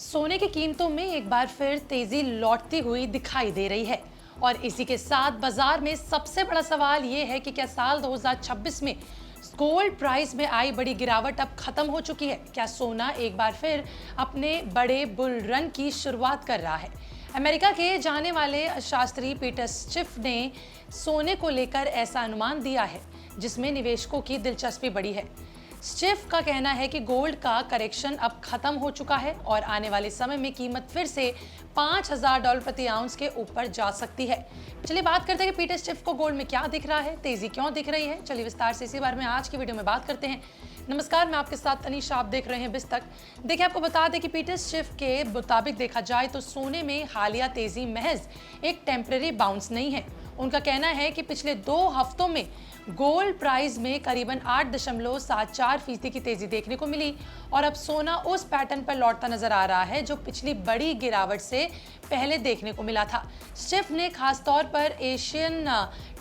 सोने की कीमतों में एक बार फिर तेजी लौटती हुई दिखाई दे रही है और इसी के साथ बाजार में सबसे बड़ा सवाल ये है कि क्या साल 2026 में गोल्ड प्राइस में आई बड़ी गिरावट अब खत्म हो चुकी है। क्या सोना एक बार फिर अपने बड़े बुल रन की शुरुआत कर रहा है। अमेरिका के जाने वाले शास्त्री पीटर स्चिफ ने सोने को लेकर ऐसा अनुमान दिया है जिसमें निवेशकों की दिलचस्पी बढ़ी है। स्टिफ का कहना है कि गोल्ड का करेक्शन अब खत्म हो चुका है और आने वाले समय में कीमत फिर से $5,000 प्रति आउंस के ऊपर जा सकती है। चलिए बात करते हैं कि पीटर स्टिफ को गोल्ड में क्या दिख रहा है, तेजी क्यों दिख रही है। चलिए विस्तार से इसी बारे में आज की वीडियो में बात करते हैं। नमस्कार, मैं आपके साथ अनीशा, आप देख रहे हैं बिज तक। देखिए, आपको बता दें कि पीटर स्टिफ के मुताबिक देखा जाए तो सोने में हालिया तेजी महज एक टेम्परेरी बाउंस नहीं है। उनका कहना है कि पिछले 2 हफ्तों में गोल्ड प्राइस में करीबन 8.74% की तेजी देखने को मिली और अब सोना उस पैटर्न पर लौटता नजर आ रहा है जो पिछली बड़ी गिरावट से पहले देखने को मिला था। स्टिफ ने खासतौर पर एशियन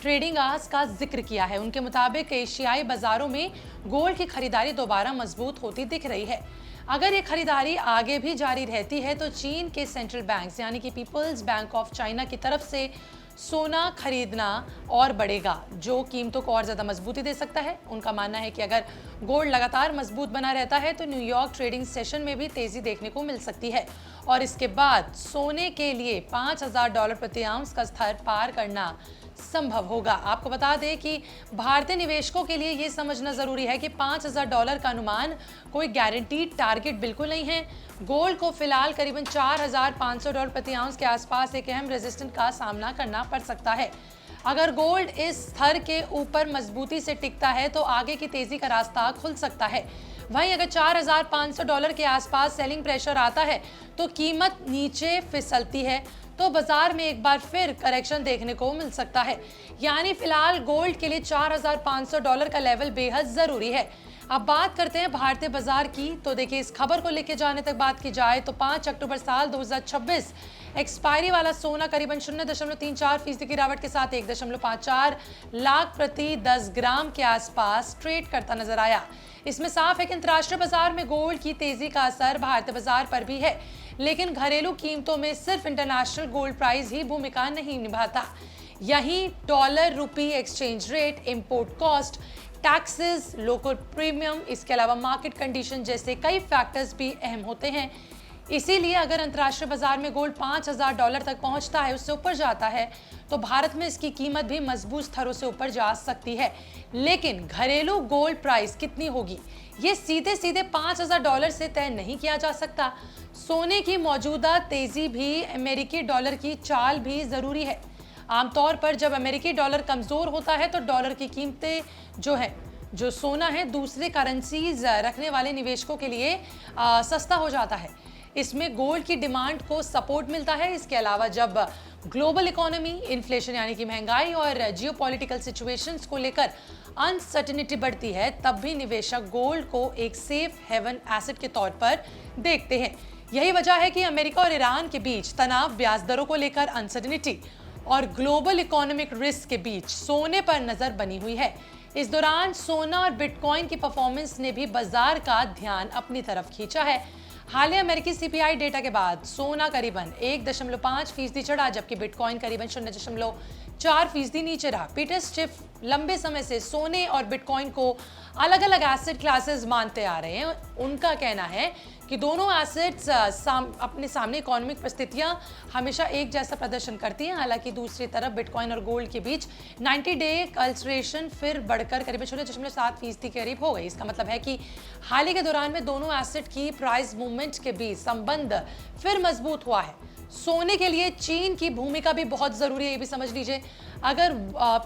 ट्रेडिंग आवर्स का जिक्र किया है। उनके मुताबिक एशियाई बाजारों में गोल्ड की खरीदारी दोबारा मजबूत होती दिख रही है। अगर ये खरीदारी आगे भी जारी रहती है तो चीन के सेंट्रल बैंक यानी कि पीपल्स बैंक ऑफ चाइना की तरफ से सोना खरीदना और बढ़ेगा, जो कीमतों को और ज्यादा मजबूती दे सकता है। उनका मानना है कि अगर गोल्ड लगातार मजबूत बना रहता है तो न्यूयॉर्क ट्रेडिंग सेशन में भी तेजी देखने को मिल सकती है और इसके बाद सोने के लिए $5,000 प्रति आउंस का स्तर पार करना संभव होगा। आपको बता दें कि भारतीय निवेशकों के लिए यह समझना जरूरी है कि $5,000 का अनुमान कोई गारंटीड टारगेट बिल्कुल नहीं है। गोल्ड को फिलहाल करीबन $4,500 प्रति आउंस के आसपास एक अहम रेजिस्टेंस का सामना करना पड़ सकता है। अगर गोल्ड इस स्तर के ऊपर मजबूती से टिकता है तो आगे की तेजी का रास्ता खुल सकता है। वहीं अगर $4,500 के आसपास सेलिंग प्रेशर आता है तो कीमत नीचे फिसलती है तो बाजार में एक बार फिर करेक्शन देखने को मिल सकता है। यानी फिलहाल गोल्ड के लिए $4,500 का लेवल बेहद जरूरी है। अब बात करते हैं भारतीय बाजार की। तो देखिए, इस खबर को लेकर जाने तक बात की जाए तो 5 अक्टूबर साल 2026 एक्सपायरी वाला सोना करीबन 0.34% की गिरावट के साथ 1.54 लाख प्रति 10 ग्राम के आसपास ट्रेड करता नजर आया। इसमें साफ है कि अंतर्राष्ट्रीय बाजार में गोल्ड की तेजी का असर भारतीय बाजार पर भी है, लेकिन घरेलू कीमतों में सिर्फ इंटरनेशनल गोल्ड प्राइस ही भूमिका नहीं निभाता। यहीं dollar rupee exchange rate, import cost, taxes, local premium, इसके अलावा मार्केट कंडीशन जैसे कई फैक्टर्स भी अहम होते हैं। इसीलिए अगर अंतर्राष्ट्रीय बाजार में गोल्ड $5,000 तक पहुंचता है, उससे ऊपर जाता है, तो भारत में इसकी कीमत भी मजबूत स्तरों से ऊपर जा सकती है। लेकिन घरेलू गोल्ड प्राइस कितनी होगी, ये सीधे सीधे $5,000 से तय नहीं किया जा सकता। सोने की मौजूदा तेजी भी अमेरिकी डॉलर की चाल भी जरूरी है। आमतौर पर जब अमेरिकी डॉलर कमजोर होता है तो डॉलर की कीमतें जो सोना है दूसरे करेंसीज रखने वाले निवेशकों के लिए सस्ता हो जाता है। इसमें गोल्ड की डिमांड को सपोर्ट मिलता है। इसके अलावा जब ग्लोबल इकोनॉमी, इन्फ्लेशन यानी कि महंगाई और जियोपॉलिटिकल सिचुएशंस को लेकर अनसर्टेनिटी बढ़ती है, तब भी निवेशक गोल्ड को एक सेफ हेवन एसेट के तौर पर देखते हैं। यही वजह है कि अमेरिका और ईरान के बीच तनाव, ब्याज दरों को लेकर अनसर्टेनिटी और ग्लोबल इकोनॉमिक रिस्क के बीच सोने पर नजर बनी हुई है। इस दौरान सोना और बिटकॉइन की परफॉर्मेंस ने भी बाजार का ध्यान अपनी तरफ खींचा है। हालिया अमेरिकी सीपीआई डेटा के बाद सोना करीबन 1.5% चढ़ा, जबकि बिटकॉइन करीबन 0.4% नीचे रहा। पीटर स्टिफ लंबे समय से सोने और बिटकॉइन को अलग अलग एसेट क्लासेस मानते आ रहे हैं। उनका कहना है कि दोनों एसेट्स अपने सामने इकोनॉमिक परिस्थितियां हमेशा एक जैसा प्रदर्शन करती हैं। हालांकि दूसरी तरफ बिटकॉइन और गोल्ड के बीच 90-डे कल्सरेशन फिर बढ़कर करीब 0.7% के करीब हो गई। इसका मतलब है कि हाल ही के दौरान में दोनों एसेट की प्राइस मूवमेंट के बीच संबंध फिर मजबूत हुआ है। सोने के लिए चीन की भूमिका भी बहुत जरूरी है, ये भी समझ लीजिए। अगर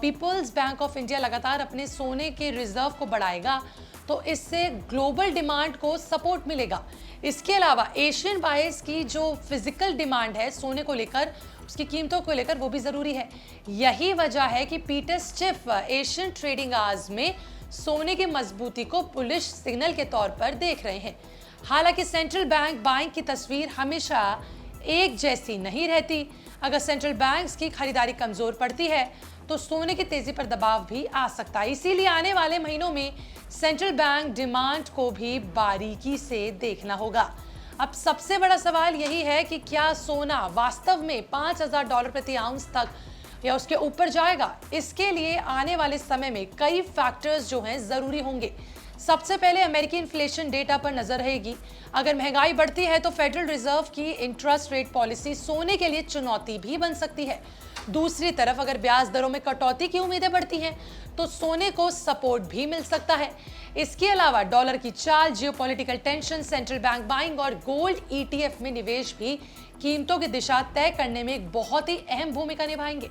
पीपल्स बैंक ऑफ इंडिया लगातार अपने सोने के रिजर्व को बढ़ाएगा तो इससे ग्लोबल डिमांड को सपोर्ट मिलेगा। इसके अलावा एशियन बायर्स की जो फिजिकल डिमांड है सोने को लेकर, उसकी कीमतों को लेकर, वो भी जरूरी है। यही वजह है कि Peter stiff Asian trading hours में सोने की मजबूती को बुलिश सिग्नल के तौर पर देख रहे हैं। हालांकि सेंट्रल बैंक बाइंग की तस्वीर हमेशा एक जैसी नहीं रहती। अगर सेंट्रल बैंक्स की खरीदारी कमजोर पड़ती है तो सोने की तेजी पर दबाव भी आ सकता है। इसीलिए आने वाले महीनों में सेंट्रल बैंक डिमांड को भी बारीकी से देखना होगा। अब सबसे बड़ा सवाल यही है कि क्या सोना वास्तव में $5,000 प्रति आउंस तक या उसके ऊपर जाएगा। इसके लिए आने वाले समय में कई फैक्टर्स जो हैं जरूरी होंगे। सबसे पहले अमेरिकी इन्फ्लेशन डेटा पर नजर रहेगी। अगर महंगाई बढ़ती है तो फेडरल रिजर्व की इंटरेस्ट रेट पॉलिसी सोने के लिए चुनौती भी बन सकती है। दूसरी तरफ अगर ब्याज दरों में कटौती की उम्मीदें बढ़ती हैं तो सोने को सपोर्ट भी मिल सकता है। इसके अलावा डॉलर की चाल, geopolitical tension, central bank buying और गोल्ड ईटीएफ में निवेश भी कीमतों की दिशा तय करने में एक बहुत ही अहम भूमिका निभाएंगे।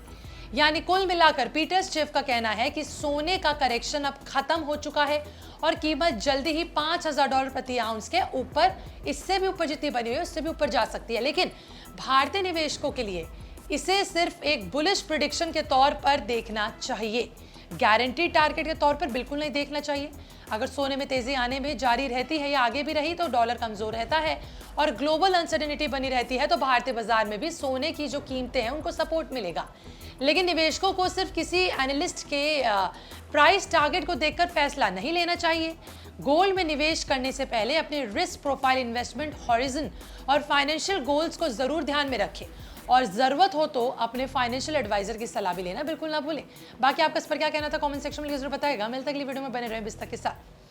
यानी कुल मिलाकर पीटर स्टिव का कहना है कि सोने का करेक्शन अब खत्म हो चुका है और कीमत जल्दी ही $5,000 प्रति आउंस के ऊपर, इससे भी ऊपर जितनी बनी हुई है उससे भी ऊपर जा सकती है। लेकिन भारतीय निवेशकों के लिए इसे सिर्फ एक बुलिश प्रिडिक्शन के तौर पर देखना चाहिए, गारंटी टारगेट के तौर पर बिल्कुल नहीं देखना चाहिए। अगर सोने में तेजी आने में जारी रहती है या आगे भी रही तो डॉलर कमजोर रहता है और ग्लोबल अनसर्टेनिटी बनी रहती है तो भारतीय बाजार में भी सोने की जो कीमतें हैं उनको सपोर्ट मिलेगा। लेकिन निवेशकों को सिर्फ किसी एनालिस्ट के प्राइस टारगेट को देखकर फैसला नहीं लेना चाहिए। गोल्ड में निवेश करने से पहले अपने रिस्क प्रोफाइल, इन्वेस्टमेंट हॉरिजन और फाइनेंशियल गोल्स को जरूर ध्यान में रखें और जरूरत हो तो अपने फाइनेंशियल एडवाइजर की सलाह भी लेना बिल्कुल ना भूलें। बाकी आपका इस पर क्या कहना था कमेंट सेक्शन में जरूर बताएगा। मिलते अगली वीडियो में बने रहें बिस्तर के साथ।